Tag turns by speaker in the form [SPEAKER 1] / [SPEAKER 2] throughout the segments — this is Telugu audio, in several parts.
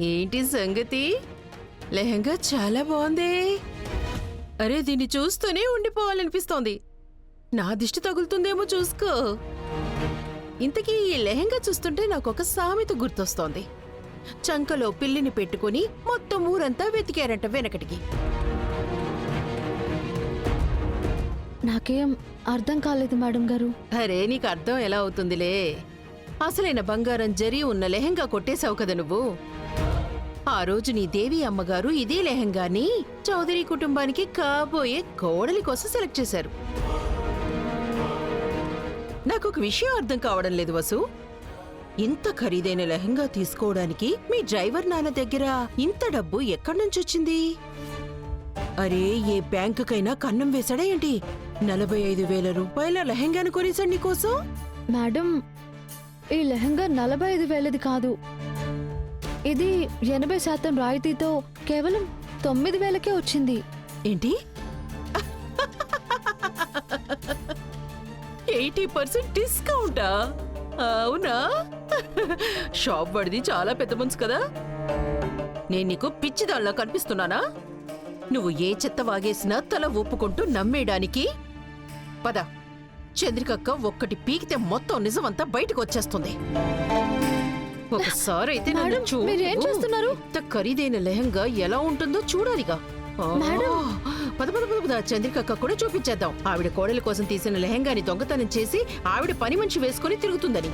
[SPEAKER 1] ఏంటి సంగతి? లెహంగా చాలా బాగుంది. అరే, దీన్ని చూస్తూనే ఉండిపోవాలనిపిస్తోంది. నా దిష్టి తగులుతుందేమో చూసుకో. ఇంతకీ ఈ లెహంగా చూస్తుంటే నాకొక సామెత గుర్తొస్తోంది. చంకలో పిల్లిని పెట్టుకుని మొత్తం ఊరంతా వెతికారంట వెనకటికి.
[SPEAKER 2] నాకేం అర్థం కాలేదు మేడం గారు.
[SPEAKER 1] అరే, నీకు అర్థం ఎలా అవుతుందిలే. అసలైన బంగారం జరి ఉన్న లెహంగా కొట్టేశావు కదా నువ్వు. ఆ రోజు నీ దేవి అమ్మగారు ఇదే లెహంగాని చౌదరి కుటుంబానికి కాబోయే కోడలి కోసం సెలెక్ట్ చేశారు. నాకొక విషయం అర్థం కావడం లేదు వసు. ఇంత ఖరీదైన లెహంగా తీసుకోవడానికి మీ డ్రైవర్ నాన్న దగ్గర ఇంత డబ్బు ఎక్కడి నుంచి వచ్చింది? అరే, ఏ బ్యాంకుకైనా కన్నం వేశాడా ఏంటి? 45,000 రూపాయల లెహంగాను కొనేశాడు నీకోసం.
[SPEAKER 2] మేడం, ఈ లెహంగా 45,000ది కాదు. ఇది 80% రాయితీతో కేవలం 9,000కే వచ్చింది.
[SPEAKER 1] ఏంటి? 80% డిస్కౌంటా? అవునా? షాప్ వాడిది చాలా పెద్ద మనసు కదా. నేను నీకు పిచ్చిదాల్లా కనిపిస్తున్నానా? నువ్వు ఏ చెత్త వాగేసినా తల ఒప్పుకుంటూ నమ్మేయడానికి. పద, చంద్రికక్క ఒక్కటి పీకితే మొత్తం నిజమంతా బయటకు వచ్చేస్తుంది. ఒకసారి అయితే
[SPEAKER 2] మేడం, మీరేం చేస్తున్నారు?
[SPEAKER 1] ఇంత ఖరీదైన లెహంగా ఎలా ఉంటుందో చూడాలిగా.
[SPEAKER 2] మేడం.
[SPEAKER 1] పద పద పద పద, చంద్రికక్క కూడా చూపించేద్దాం. ఆవిడ కోడలి కోసం తీసిన లెహంగాని దొంగతనం చేసి ఆవిడ పని మనిషి వేసుకుని తిరుగుతుందని.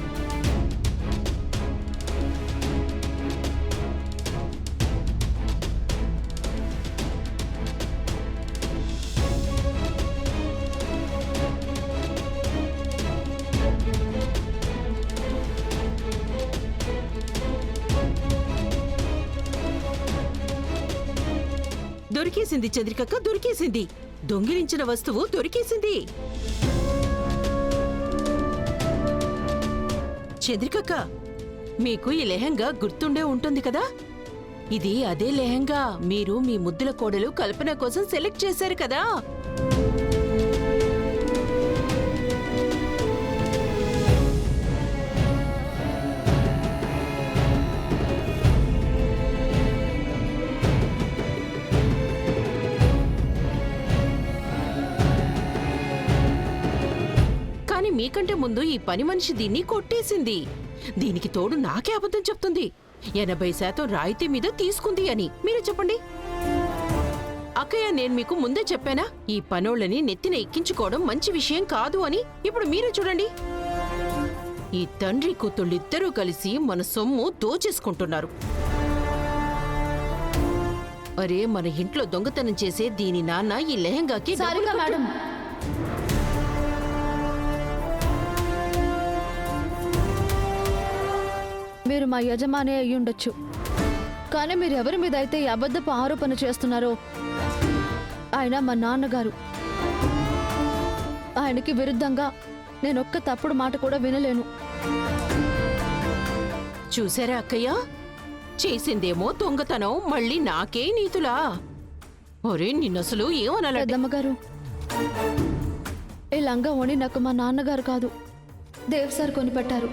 [SPEAKER 1] దొరికేసింది చంద్రికక్క, దొరికేసింది. దొంగిలించిన వస్తువు దొరికేసింది. చంద్రికక్క, మీకు ఈ లెహంగా గుర్తుండే ఉంటుంది కదా. ఇది అదే లెహంగా మీరు మీ ముద్దుల కోడలు కల్పన కోసం సెలెక్ట్ చేశారు కదా. మీకంటే ముందు ఈ పని మనిషి దీన్ని కొట్టేసింది. దీనికి తోడు నాకే అబద్ధం చెప్తుంది. 80% రాయితీ మీద తీసుకుంది అని. మీరే చెప్పండి. అక్కయ్య, నేను మీకు ముందే చెప్పానా ఈ పనోళ్ళని నెత్తిన ఎక్కించుకోవడం మంచి విషయం కాదు అని. ఇప్పుడు మీరే చూడండి. ఈ తండ్రి కూతుళ్ళిద్దరూ కలిసి మన సొమ్ము దోచేసుకుంటున్నారు. అరే, మన ఇంట్లో దొంగతనం చేసే దీని నాన్న ఈ లెహంగాకి
[SPEAKER 2] మేడం, మీరు మా యజమాని అయ్యుండొచ్చు, కానీ మీరు ఎవరి మీద అయితే ఈ అబద్ధపు ఆరోపణ చేస్తున్నారో ఆయన మా నాన్నగారు. ఆయనకి విరుద్ధంగా నేనొక్క తప్పుడు మాట కూడా వినలేను.
[SPEAKER 1] చూసారా అక్కయ్య, చేసిందేమో దొంగతనం, మళ్ళీ నాకే నీతులా. ఒరే, నిన్నసలు ఏమనాలి?
[SPEAKER 2] పెద్దమ్మగారు, ఈ లంగా ఓణి నాకు మా నాన్నగారు కాదు, దేవ్ సార్ కొనిపెట్టారు.